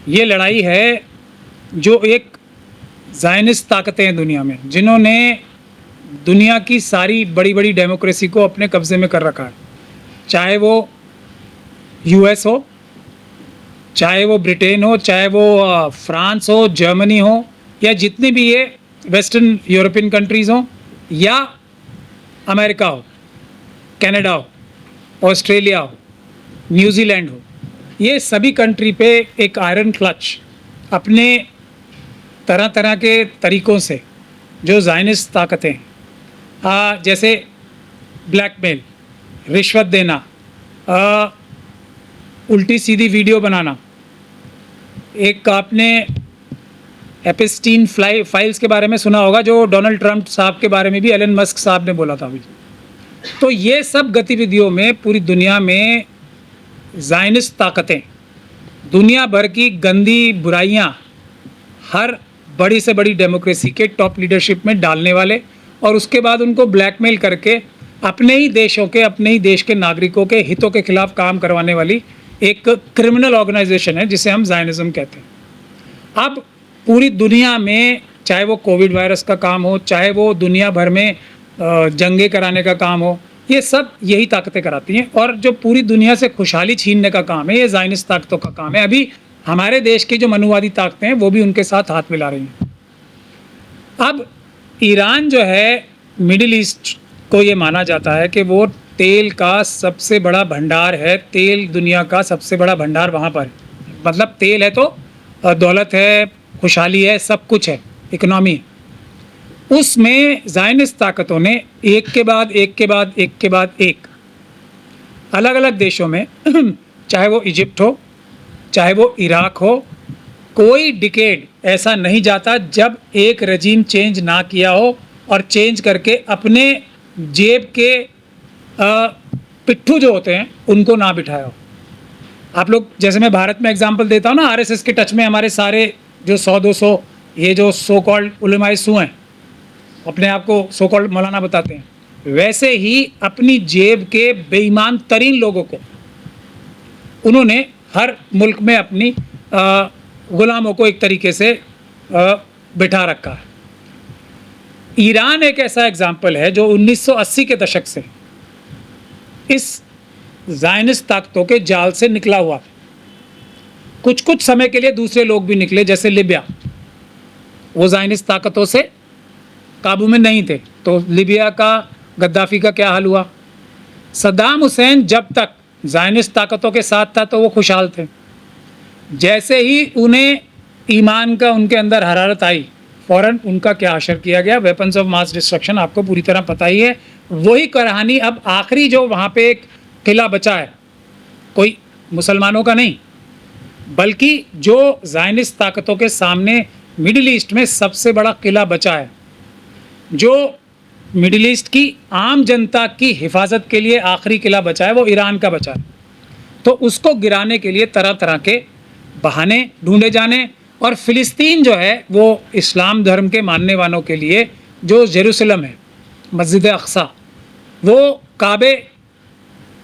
ये लड़ाई है जो एक ज़ायनिस्ट ताकतें हैं दुनिया में, जिन्होंने दुनिया की सारी बड़ी बड़ी डेमोक्रेसी को अपने कब्ज़े में कर रखा है। चाहे वो यूएस हो, चाहे वो ब्रिटेन हो, चाहे वो फ्रांस हो, जर्मनी हो, या जितनी भी ये वेस्टर्न यूरोपियन कंट्रीज़ हों, या अमेरिका हो, कनाडा हो, ऑस्ट्रेलिया हो, न्यूजीलैंड हो, ये सभी कंट्री पे एक आयरन क्लच अपने तरह तरह के तरीक़ों से जो ज़ायनिस्ट ताकतें जैसे ब्लैकमेल, रिश्वत देना, उल्टी सीधी वीडियो बनाना। एक आपने एपिस्टीन फाइल्स के बारे में सुना होगा, जो डोनाल्ड ट्रंप साहब के बारे में भी एलन मस्क साहब ने बोला था अभी। तो ये सब गतिविधियों में पूरी दुनिया में ज़ायनिस्ट ताकतें दुनिया भर की गंदी बुराइयां हर बड़ी से बड़ी डेमोक्रेसी के टॉप लीडरशिप में डालने वाले, और उसके बाद उनको ब्लैकमेल करके अपने ही देशों के, अपने ही देश के नागरिकों के हितों के खिलाफ काम करवाने वाली एक क्रिमिनल ऑर्गेनाइजेशन है जिसे हम ज़ायनिज़्म कहते हैं। अब पूरी दुनिया में, चाहे वो कोविड वायरस का काम हो, चाहे वो दुनिया भर में जंगें कराने का काम हो, ये सब यही ताकतें कराती हैं। और जो पूरी दुनिया से खुशहाली छीनने का काम है, ये ज़ायनिस्ट ताकतों का काम है। अभी हमारे देश की जो मनुवादी ताकतें हैं वो भी उनके साथ हाथ मिला रही हैं। अब ईरान जो है, मिडिल ईस्ट को ये माना जाता है कि वो तेल का सबसे बड़ा भंडार है, तेल दुनिया का सबसे बड़ा भंडार वहाँ पर, मतलब तेल है तो दौलत है, खुशहाली है, सब कुछ है, इकनॉमी है। उसमें ज़ायनिस्ट ताकतों ने एक के बाद एक के बाद एक के बाद एक अलग अलग देशों में चाहे वो इजिप्ट हो, चाहे वो इराक हो, कोई डिकेड ऐसा नहीं जाता जब एक रजीम चेंज ना किया हो और चेंज करके अपने जेब के पिट्ठू जो होते हैं उनको ना बिठाया हो। आप लोग, जैसे मैं भारत में एग्जांपल देता हूँ ना, आरएसएस के टच में हमारे सारे जो 100-200 ये जो सो कॉल्ड उलमाए सू हैं, अपने आप को सो कॉल्ड मौलाना बताते हैं, वैसे ही अपनी जेब के बेईमान तरीन लोगों को उन्होंने हर मुल्क में अपनी गुलामों को एक तरीके से बिठा रखा है। ईरान एक ऐसा एग्जाम्पल है जो 1980 के दशक से इस ज़ायनिस्ट ताकतों के जाल से निकला हुआ। कुछ कुछ समय के लिए दूसरे लोग भी निकले, जैसे लिबिया, वो ज़ायनिस्ट ताकतों से काबू में नहीं थे, तो लिबिया का गद्दाफ़ी का क्या हाल हुआ। सद्दाम हुसैन जब तक ज़ायनिस्ट ताकतों के साथ था तो वो खुशहाल थे। जैसे ही उन्हें ईमान का उनके अंदर हरारत आई, फ़ौरन उनका क्या असर किया गया, वेपन्स ऑफ मास डिस्ट्रक्शन, आपको पूरी तरह पता ही है। वही कहानी अब आखिरी जो वहाँ पे एक किला बचा है, कोई मुसलमानों का नहीं, बल्कि जो ज़ायनिस्ट ताकतों के सामने मिडिल ईस्ट में सबसे बड़ा किला बचा है, जो मिडिल ईस्ट की आम जनता की हिफाजत के लिए आखिरी किला बचा है, वो ईरान का बचा है। तो उसको गिराने के लिए तरह तरह के बहाने ढूंढे जाने, और फ़िलिस्तीन जो है वो इस्लाम धर्म के मानने वालों के लिए जो जेरूसलम है, मस्जिद अक्सा, वो काबे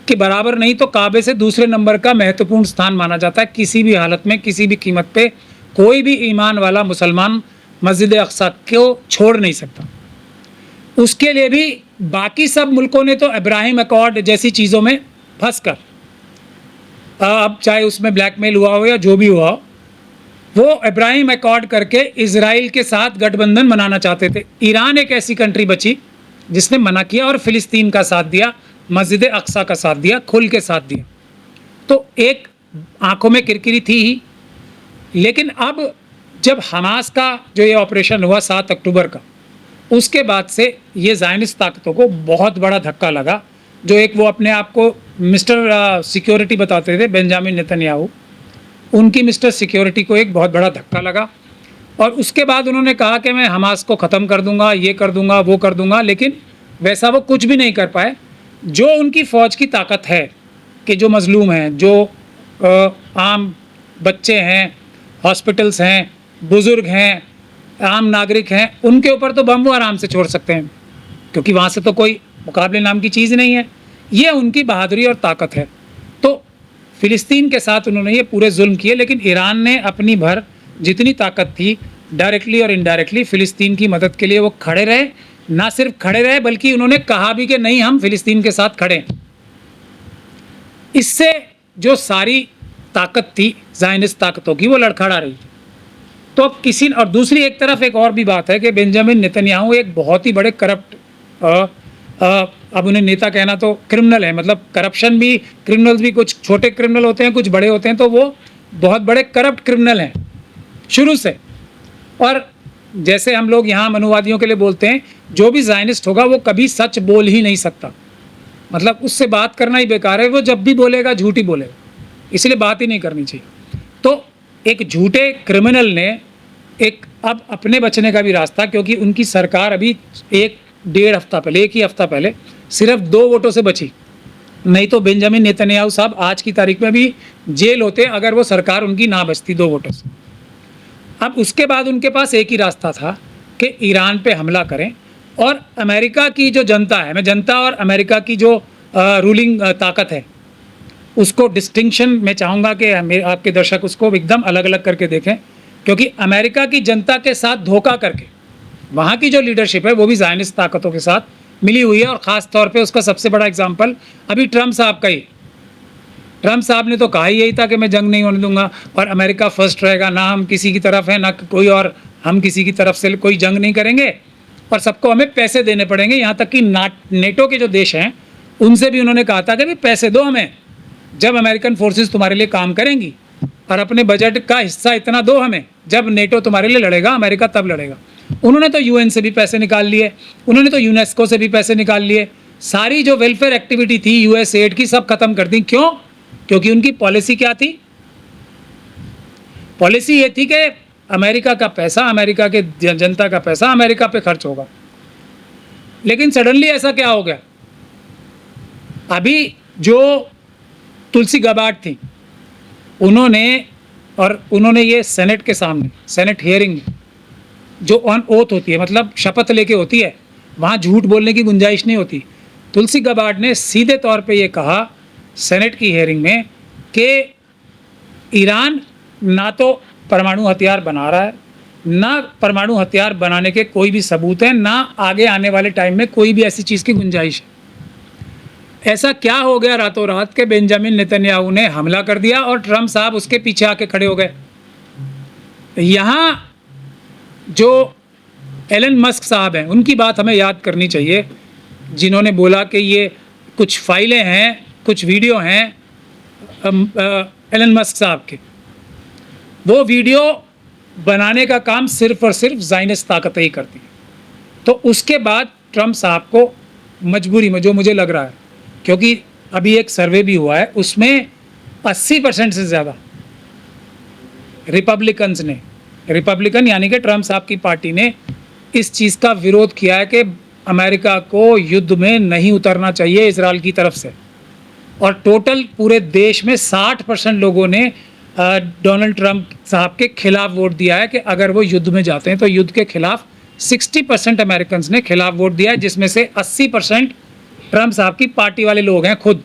के बराबर नहीं तो काबे से दूसरे नंबर का महत्वपूर्ण स्थान माना जाता है। किसी भी हालत में, किसी भी कीमत पे कोई भी ईमान वाला मुसलमान मस्जिद अक्सा को छोड़ नहीं सकता। उसके लिए भी बाकी सब मुल्कों ने तो इब्राहिम अकॉर्ड जैसी चीज़ों में फंस कर, अब चाहे उसमें ब्लैकमेल हुआ हो या जो भी हुआ हो, वो इब्राहिम अकॉर्ड करके इजराइल के साथ गठबंधन बनाना चाहते थे। ईरान एक ऐसी कंट्री बची जिसने मना किया और फ़िलिस्तीन का साथ दिया, मस्जिद अक्सा का साथ दिया, खुल के साथ दिया। तो एक आंखों में किरकिरी थी ही। लेकिन अब जब हमास का जो ये ऑपरेशन हुआ 7 अक्टूबर का, उसके बाद से ये ज़ायनिस्ट ताकतों को बहुत बड़ा धक्का लगा। जो एक वो अपने आप को मिस्टर सिक्योरिटी बताते थे, बेंजामिन नेतन्याहू, उनकी मिस्टर सिक्योरिटी को एक बहुत बड़ा धक्का लगा, और उसके बाद उन्होंने कहा कि मैं हमास को ख़त्म कर दूंगा, ये कर दूंगा, वो कर दूंगा, लेकिन वैसा वो कुछ भी नहीं कर पाए। जो उनकी फ़ौज की ताकत है कि जो मज़लूम हैं, जो आम बच्चे हैं, हॉस्पिटल्स हैं, बुज़ुर्ग हैं, आम नागरिक हैं, उनके ऊपर तो बम वो आराम से छोड़ सकते हैं, क्योंकि वहाँ से तो कोई मुकाबले नाम की चीज़ नहीं है। ये उनकी बहादुरी और ताकत है। तो फ़िलिस्तीन के साथ उन्होंने ये पूरे जुल्म किए, लेकिन ईरान ने अपनी भर जितनी ताकत थी डायरेक्टली और इनडायरेक्टली फ़िलिस्तीन की मदद के लिए वो खड़े रहे। ना सिर्फ खड़े रहे बल्कि उन्होंने कहा भी कि नहीं, हम फ़िलिस्तीन के साथ खड़े हैं। इससे जो सारी ताकत थी ज़ायनिस्ट ताकतों की, वो लड़खड़ा रही। तो अब किसी, और दूसरी एक तरफ एक और भी बात है कि बेंजामिन नेतन्याहू एक बहुत ही बड़े करप्ट, अब उन्हें नेता कहना तो क्रिमिनल है, मतलब करप्शन भी, क्रिमिनल्स भी कुछ छोटे क्रिमिनल होते हैं, कुछ बड़े होते हैं, तो वो बहुत बड़े करप्ट क्रिमिनल हैं शुरू से। और जैसे हम लोग यहाँ मनुवादियों के लिए बोलते हैं, जो भी ज़ायनिस्ट होगा वो कभी सच बोल ही नहीं सकता, मतलब उससे बात करना ही बेकार है। वो जब भी बोलेगा झूठ ही बोलेगा, इसलिए बात ही नहीं करनी चाहिए। तो एक झूठे क्रिमिनल ने एक अब अपने बचने का भी रास्ता, क्योंकि उनकी सरकार अभी एक ही हफ्ता पहले सिर्फ 2 वोटों से बची, नहीं तो बेंजामिन नेतन्याहू साहब आज की तारीख में भी जेल होते अगर वो सरकार उनकी ना बचती 2 वोटों से। अब उसके बाद उनके पास एक ही रास्ता था कि ईरान पे हमला करें, और अमेरिका की जो जनता है, मैं जनता और अमेरिका की जो रूलिंग ताकत है उसको डिस्टिंक्शन मैं चाहूँगा कि आपके दर्शक उसको एकदम अलग अलग करके देखें, क्योंकि अमेरिका की जनता के साथ धोखा करके वहाँ की जो लीडरशिप है वो भी ज़ायनिस्ट ताकतों के साथ मिली हुई है। और ख़ास तौर पे उसका सबसे बड़ा एग्जांपल अभी ट्रम्प साहब का ही। ट्रम्प साहब ने तो कहा ही यही था कि मैं जंग नहीं होने दूंगा और अमेरिका फर्स्ट रहेगा, ना हम किसी की तरफ है ना कोई, और हम किसी की तरफ से कोई जंग नहीं करेंगे और सबको हमें पैसे देने पड़ेंगे। यहाँ तक कि नेटो के जो देश हैं उनसे भी उन्होंने कहा था कि भाई पैसे दो हमें, जब अमेरिकन फोर्सेस तुम्हारे लिए काम करेंगी, और अपने बजट का हिस्सा इतना दो हमें, जब नेटो तुम्हारे लिए लड़ेगा, अमेरिका तब लड़ेगा। उन्होंने तो यूएन से भी पैसे निकाल लिए, उन्होंने तो यूनेस्को से भी पैसे निकाल लिए, सारी जो वेलफेयर एक्टिविटी थी यूएस एड की सब खत्म कर दी। क्यों? क्योंकि उनकी पॉलिसी क्या थी? पॉलिसी ये थी कि अमेरिका का पैसा, अमेरिका के जनता का पैसा अमेरिका पे खर्च होगा। लेकिन सडनली ऐसा क्या हो गया? अभी जो तुलसी गबार्ड थी उन्होंने ये सेनेट के सामने, सेनेट हियरिंग में जो ऑन ओथ होती है, मतलब शपथ लेके होती है, वहाँ झूठ बोलने की गुंजाइश नहीं होती। तुलसी गबार्ड ने सीधे तौर पे ये कहा सेनेट की हियरिंग में कि ईरान ना तो परमाणु हथियार बना रहा है, ना परमाणु हथियार बनाने के कोई भी सबूत हैं, ना आगे आने वाले टाइम में कोई भी ऐसी चीज़ की गुंजाइश है। ऐसा क्या हो गया रातों रात के बेंजामिन नेतन्याहू ने हमला कर दिया और ट्रम्प साहब उसके पीछे आके खड़े हो गए? यहाँ जो एलन मस्क साहब हैं उनकी बात हमें याद करनी चाहिए, जिन्होंने बोला कि ये कुछ फाइलें हैं, कुछ वीडियो हैं एलन मस्क साहब के। वो वीडियो बनाने का काम सिर्फ और सिर्फ ज़ायनिस्ट ताकतें ही करती हैं। तो उसके बाद ट्रम्प साहब को मजबूरी में, जो मुझे लग रहा है, क्योंकि अभी एक सर्वे भी हुआ है उसमें 80% से ज़्यादा रिपब्लिकन यानी कि ट्रम्प साहब की पार्टी ने इस चीज़ का विरोध किया है कि अमेरिका को युद्ध में नहीं उतरना चाहिए इजराइल की तरफ से। और टोटल पूरे देश में 60% लोगों ने डोनाल्ड ट्रम्प साहब के खिलाफ वोट दिया है कि अगर वो युद्ध में जाते हैं तो युद्ध के खिलाफ 60% अमेरिकन ने खिलाफ वोट दिया है, जिसमें से 80% ट्रम्प साहब की पार्टी वाले लोग हैं खुद।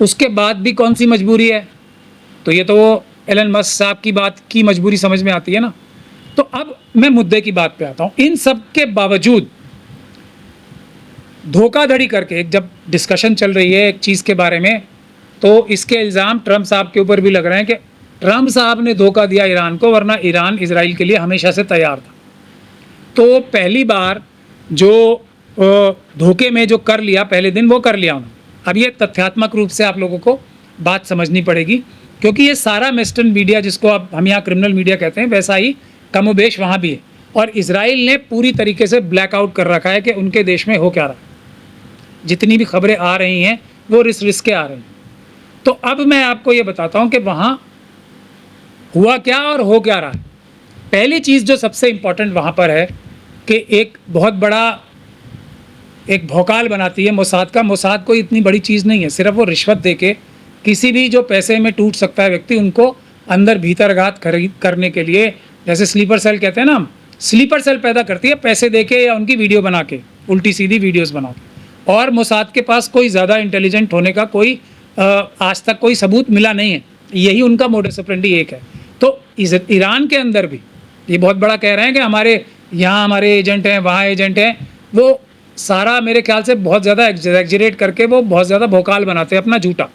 उसके बाद भी कौन सी मजबूरी है? तो ये तो वो एलन मस्क साहब की बात की मजबूरी समझ में आती है ना। तो अब मैं मुद्दे की बात पे आता हूँ। इन सब के बावजूद धोखाधड़ी करके जब डिस्कशन चल रही है एक चीज़ के बारे में, तो इसके इल्ज़ाम ट्रम्प साहब के ऊपर भी लग रहे हैं कि ट्रम्प साहब ने धोखा दिया ईरान को, वरना ईरान इजराइल के लिए हमेशा से तैयार था। तो पहली बार जो धोखे में जो कर लिया पहले दिन, वो कर लिया उन्होंने। अब ये तथ्यात्मक रूप से आप लोगों को बात समझनी पड़ेगी, क्योंकि ये सारा वेस्टर्न मीडिया, जिसको अब हम यहाँ क्रिमिनल मीडिया कहते हैं, वैसा ही कमोबेश वहाँ भी है। और इजराइल ने पूरी तरीके से ब्लैकआउट कर रखा है कि उनके देश में हो क्या रहा है। जितनी भी खबरें आ रही हैं वो रिस के आ रही हैं। तो अब मैं आपको ये बताता हूँ कि वहाँ हुआ क्या और हो क्या रहा है। पहली चीज़ जो सबसे इम्पॉर्टेंट वहाँ पर है कि एक बहुत बड़ा एक भौकाल बनाती है मोसाद का। मोसाद कोई इतनी बड़ी चीज़ नहीं है, सिर्फ वो रिश्वत दे के किसी भी जो पैसे में टूट सकता है व्यक्ति, उनको अंदर भीतरघात करने के लिए, जैसे स्लीपर सेल कहते हैं ना हम, स्लीपर सेल पैदा करती है पैसे दे के या उनकी वीडियो बना के, उल्टी सीधी वीडियोस बना के। और मोसाद के पास कोई ज़्यादा इंटेलिजेंट होने का कोई आज तक कोई सबूत मिला नहीं है। यही उनका मोडस ऑपरेंडी एक है। तो ईरान के अंदर भी ये बहुत बड़ा कह रहे हैं कि हमारे यहाँ हमारे एजेंट हैं, वहाँ एजेंट हैं, वो सारा मेरे ख्याल से बहुत ज़्यादा एग्जैजरेट करके वो बहुत ज़्यादा भौकाल बनाते हैं अपना झूठा।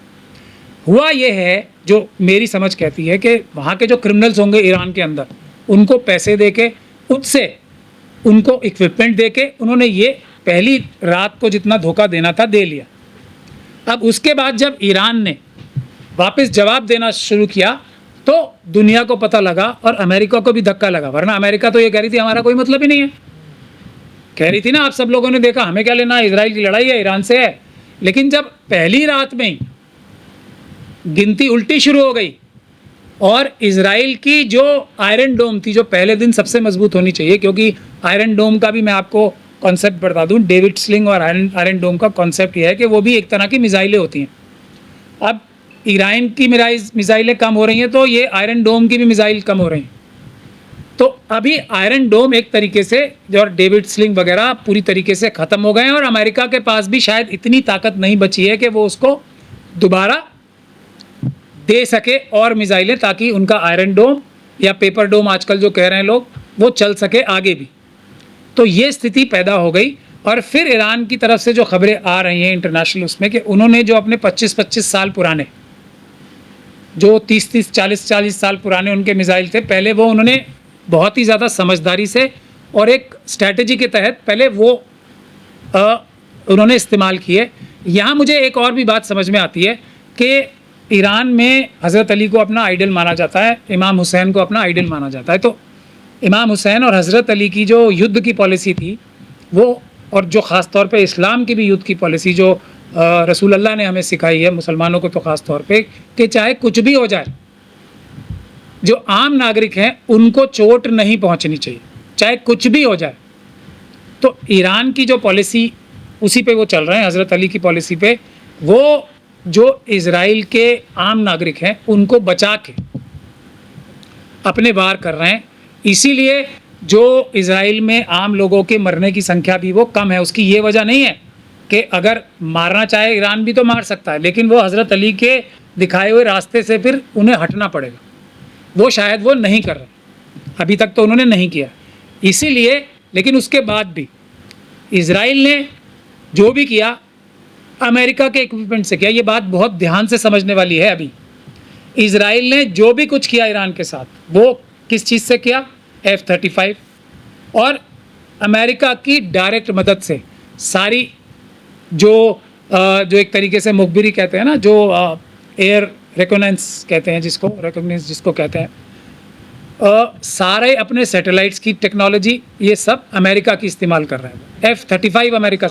हुआ ये है, जो मेरी समझ कहती है कि वहाँ के जो क्रिमिनल्स होंगे ईरान के अंदर, उनको पैसे दे के, उससे उनको इक्विपमेंट दे के उन्होंने ये पहली रात को जितना धोखा देना था दे लिया। अब उसके बाद जब ईरान ने वापस जवाब देना शुरू किया तो दुनिया को पता लगा और अमेरिका को भी धक्का लगा, वरना अमेरिका तो ये कह रही थी हमारा कोई मतलब ही नहीं है। कह रही थी ना, आप सब लोगों ने देखा, हमें क्या लेना, इजराइल की लड़ाई है, ईरान से है। लेकिन जब पहली रात में ही गिनती उल्टी शुरू हो गई और इजराइल की जो आयरन डोम थी, जो पहले दिन सबसे मजबूत होनी चाहिए, क्योंकि आयरन डोम का भी मैं आपको कॉन्सेप्ट बता दूं, डेविड स्लिंग और आयरन डोम का कॉन्सेप्ट ये है कि वो भी एक तरह की मिसाइलें होती हैं। अब ईरान की मिसाइलें कम हो रही हैं तो ये आयरन डोम की भी मिसाइल कम हो रही हैं। तो अभी आयरन डोम एक तरीके से, जो डेविड स्लिंग वगैरह पूरी तरीके से ख़त्म हो गए हैं और अमेरिका के पास भी शायद इतनी ताकत नहीं बची है कि वो उसको दोबारा दे सके और मिसाइलें, ताकि उनका आयरन डोम या पेपर डोम आजकल जो कह रहे हैं लोग, वो चल सके आगे भी। तो ये स्थिति पैदा हो गई। और फिर ईरान की तरफ से जो खबरें आ रही हैं इंटरनेशनल उसमें, कि उन्होंने जो अपने 25-25 साल पुराने, जो 30-30 40-40 साल पुराने उनके मिसाइल थे, पहले वो उन्होंने बहुत ही ज़्यादा समझदारी से और एक स्ट्रैटेजी के तहत पहले वो उन्होंने इस्तेमाल किए। यहाँ मुझे एक और भी बात समझ में आती है कि ईरान में हज़रत अली को अपना आइडल माना जाता है, इमाम हुसैन को अपना आइडल माना जाता है। तो इमाम हुसैन और हज़रत अली की जो युद्ध की पॉलिसी थी वो, और जो ख़ास तौर पे इस्लाम की भी युद्ध की पॉलिसी जो रसूल अल्लाह ने हमें सिखाई है, मुसलमानों को तो ख़ास तौर पे, कि चाहे कुछ भी हो जाए, जो आम नागरिक हैं उनको चोट नहीं पहुंचनी चाहिए, चाहे कुछ भी हो जाए। तो ईरान की जो पॉलिसी, उसी पे वो चल रहे हैं, हज़रत अली की पॉलिसी पे। वो जो इज़राइल के आम नागरिक हैं उनको बचा के अपने वार कर रहे हैं। इसीलिए जो इज़राइल में आम लोगों के मरने की संख्या भी वो कम है। उसकी ये वजह नहीं है कि अगर मारना चाहे ईरान भी तो मार सकता है, लेकिन वो हज़रत अली के दिखाए हुए रास्ते से फिर उन्हें हटना पड़ेगा। वो शायद वो नहीं कर रहे, अभी तक तो उन्होंने नहीं किया। इसीलिए, लेकिन उसके बाद भी इज़राइल ने जो भी किया अमेरिका के इक्विपमेंट से किया। ये बात बहुत ध्यान से समझने वाली है। अभी इज़राइल ने जो भी कुछ किया ईरान के साथ, वो किस चीज़ से किया? F-35 और अमेरिका की डायरेक्ट मदद से सारी जो एक तरीके से मुखबिरी कहते हैं ना, जो एयर रिकॉग्निजेंस कहते हैं, जिसको कहते हैं, सारे अपने सैटेलाइट्स की टेक्नोलॉजी ये सब अमेरिका की इस्तेमाल कर रहे हैं। F-35 America